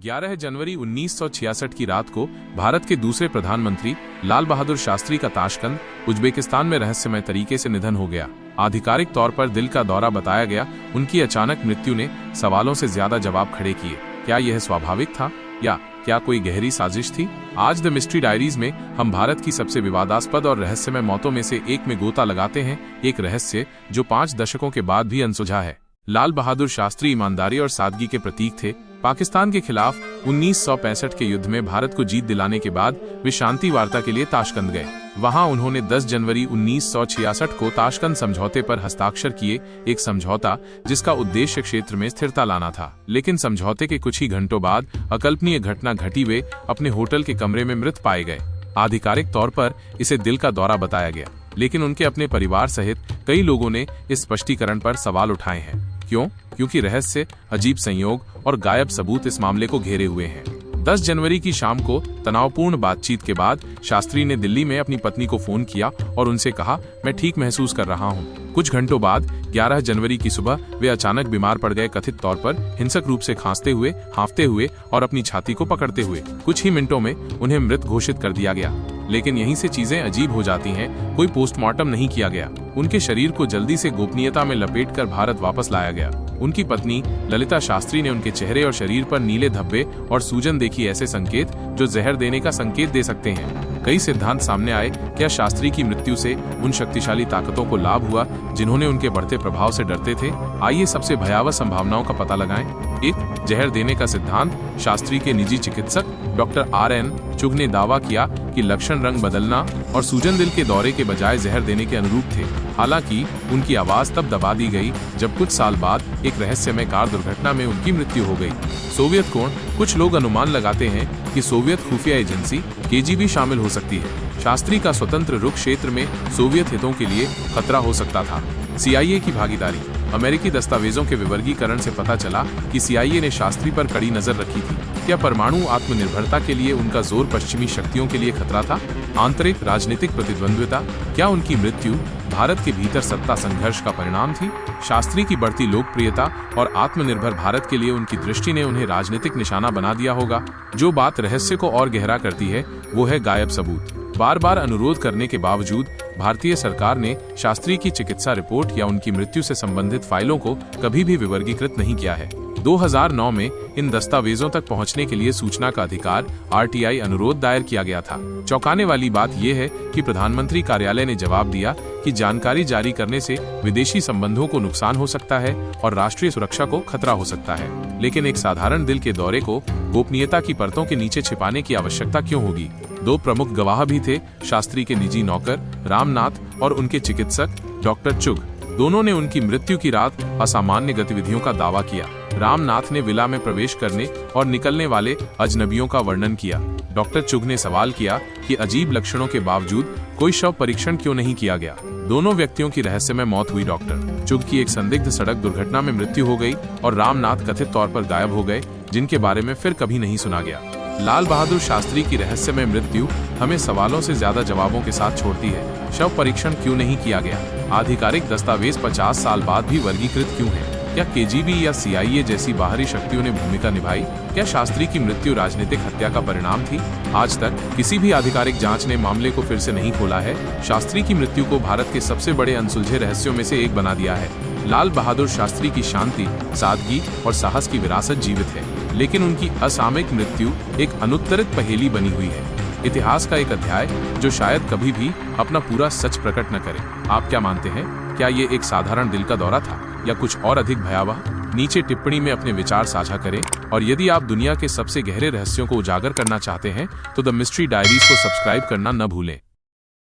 11 जनवरी 1966 की रात को भारत के दूसरे प्रधानमंत्री लाल बहादुर शास्त्री का ताशकंद, उज्बेकिस्तान में रहस्यमय तरीके से निधन हो गया। आधिकारिक तौर पर दिल का दौरा बताया गया। उनकी अचानक मृत्यु ने सवालों से ज्यादा जवाब खड़े किए। क्या यह स्वाभाविक था या क्या कोई गहरी साजिश थी? आज द मिस्ट्री डायरीज में हम भारत की सबसे विवादास्पद और रहस्यमय मौतों में से एक में गोता लगाते हैं, एक रहस्य जो 5 दशकों के बाद भी अनसुलझा है। लाल बहादुर शास्त्री ईमानदारी और सादगी के प्रतीक थे। पाकिस्तान के खिलाफ 1965 के युद्ध में भारत को जीत दिलाने के बाद वे शांति वार्ता के लिए ताशकंद गए। वहां उन्होंने 10 जनवरी 1966 को ताशकंद समझौते पर हस्ताक्षर किए, एक समझौता जिसका उद्देश्य क्षेत्र में स्थिरता लाना था। लेकिन समझौते के कुछ ही घंटों बाद अकल्पनीय घटना घटी। वे अपने होटल के कमरे में मृत पाए गए। आधिकारिक तौर पर इसे दिल का दौरा बताया गया, लेकिन उनके अपने परिवार सहित कई लोगों ने इस स्पष्टीकरण पर सवाल उठाए हैं। क्यों? क्योंकि रहस्य, अजीब संयोग और गायब सबूत इस मामले को घेरे हुए हैं। 10 जनवरी की शाम को तनावपूर्ण बातचीत के बाद शास्त्री ने दिल्ली में अपनी पत्नी को फोन किया और उनसे कहा, मैं ठीक महसूस कर रहा हूँ। कुछ घंटों बाद 11 जनवरी की सुबह वे अचानक बीमार पड़ गए, कथित तौर पर हिंसक रूप से खांसते हुए, हांफते हुए और अपनी छाती को पकड़ते हुए। कुछ ही मिनटों में उन्हें मृत घोषित कर दिया गया। लेकिन यहीं से चीजें अजीब हो जाती हैं। कोई पोस्टमार्टम नहीं किया गया। उनके शरीर को जल्दी से गोपनीयता में लपेटकर भारत वापस लाया गया। उनकी पत्नी ललिता शास्त्री ने उनके चेहरे और शरीर पर नीले धब्बे और सूजन देखी, ऐसे संकेत जो जहर देने का संकेत दे सकते हैं। कई सिद्धांत सामने आए। क्या शास्त्री की मृत्यु से उन शक्तिशाली ताकतों को लाभ हुआ जिन्होंने उनके बढ़ते प्रभाव से डरते थे? आइए सबसे भयावह संभावनाओं का पता लगाएं। 1. जहर देने का सिद्धांत। शास्त्री के निजी चिकित्सक डॉक्टर R.N. चुग ने दावा किया कि लक्षण रंग बदलना और सूजन दिल के दौरे के बजाय जहर देने के अनुरूप थे। हालांकि उनकी आवाज तब दबा दी गई जब कुछ साल बाद एक रहस्यमय कार दुर्घटना में उनकी मृत्यु हो गई। सोवियत कोण। कुछ लोग अनुमान लगाते हैं कि सोवियत खुफिया एजेंसी KGB शामिल हो सकती है। शास्त्री का स्वतंत्र रुख क्षेत्र में सोवियत हितों के लिए खतरा हो सकता था। CIA की भागीदारी। अमेरिकी दस्तावेजों के विवर्गीकरण से पता चला कि CIA ने शास्त्री पर कड़ी नजर रखी थी। क्या परमाणु आत्मनिर्भरता के लिए उनका जोर पश्चिमी शक्तियों के लिए खतरा था? आंतरिक राजनीतिक प्रतिद्वंद्विता। क्या उनकी मृत्यु भारत के भीतर सत्ता संघर्ष का परिणाम थी? शास्त्री की बढ़ती लोकप्रियता और आत्मनिर्भर भारत के लिए उनकी दृष्टि ने उन्हें राजनीतिक निशाना बना दिया होगा। जो बात रहस्य को और गहरा करती है वो है गायब सबूत। बार बार अनुरोध करने के बावजूद भारतीय सरकार ने शास्त्री की चिकित्सा रिपोर्ट या उनकी मृत्यु से संबंधित फाइलों को कभी भी विवर्गीकृत नहीं किया है। 2009 में इन दस्तावेजों तक पहुंचने के लिए सूचना का अधिकार RTI अनुरोध दायर किया गया था। चौंकाने वाली बात यह है कि प्रधानमंत्री कार्यालय ने जवाब दिया कि जानकारी जारी करने से विदेशी संबंधों को नुकसान हो सकता है और राष्ट्रीय सुरक्षा को खतरा हो सकता है। लेकिन एक साधारण दिल के दौरे को गोपनीयता की परतों के नीचे छिपाने की आवश्यकता क्यों होगी? 2 प्रमुख गवाह भी थे, शास्त्री के निजी नौकर रामनाथ और उनके चिकित्सक डॉक्टर चुग। दोनों ने उनकी मृत्यु की रात असामान्य गतिविधियों का दावा किया। रामनाथ ने विला में प्रवेश करने और निकलने वाले अजनबियों का वर्णन किया। डॉक्टर चुग ने सवाल किया कि अजीब लक्षणों के बावजूद कोई शव परीक्षण क्यों नहीं किया गया। दोनों व्यक्तियों की रहस्यमय मौत हुई। डॉक्टर चुग की एक संदिग्ध सड़क दुर्घटना में मृत्यु हो गई और रामनाथ कथित तौर पर गायब हो गए, जिनके बारे में फिर कभी नहीं सुना गया। लाल बहादुर शास्त्री की रहस्यमय मृत्यु हमें सवालों से ज्यादा जवाबों के साथ छोड़ती है। शव परीक्षण क्यों नहीं किया गया? आधिकारिक दस्तावेज 50 साल बाद भी वर्गीकृत क्यों है? क्या KGB या CIA जैसी बाहरी शक्तियों ने भूमिका निभाई? क्या शास्त्री की मृत्यु राजनीतिक हत्या का परिणाम थी? आज तक किसी भी आधिकारिक जांच ने मामले को फिर से नहीं खोला है। शास्त्री की मृत्यु को भारत के सबसे बड़े अनसुलझे रहस्यों में से एक बना दिया है। लाल बहादुर शास्त्री की शांति, सादगी और साहस की विरासत जीवित है, लेकिन उनकी असामयिक मृत्यु एक अनुत्तरित पहेली बनी हुई है। इतिहास का एक अध्याय जो शायद कभी भी अपना पूरा सच प्रकट न करे। आप क्या मानते हैं? क्या ये एक साधारण दिल का दौरा था या कुछ और अधिक भयावह? नीचे टिप्पणी में अपने विचार साझा करें और यदि आप दुनिया के सबसे गहरे रहस्यों को उजागर करना चाहते हैं तो द मिस्ट्री डायरीज को सब्सक्राइब करना न भूलें।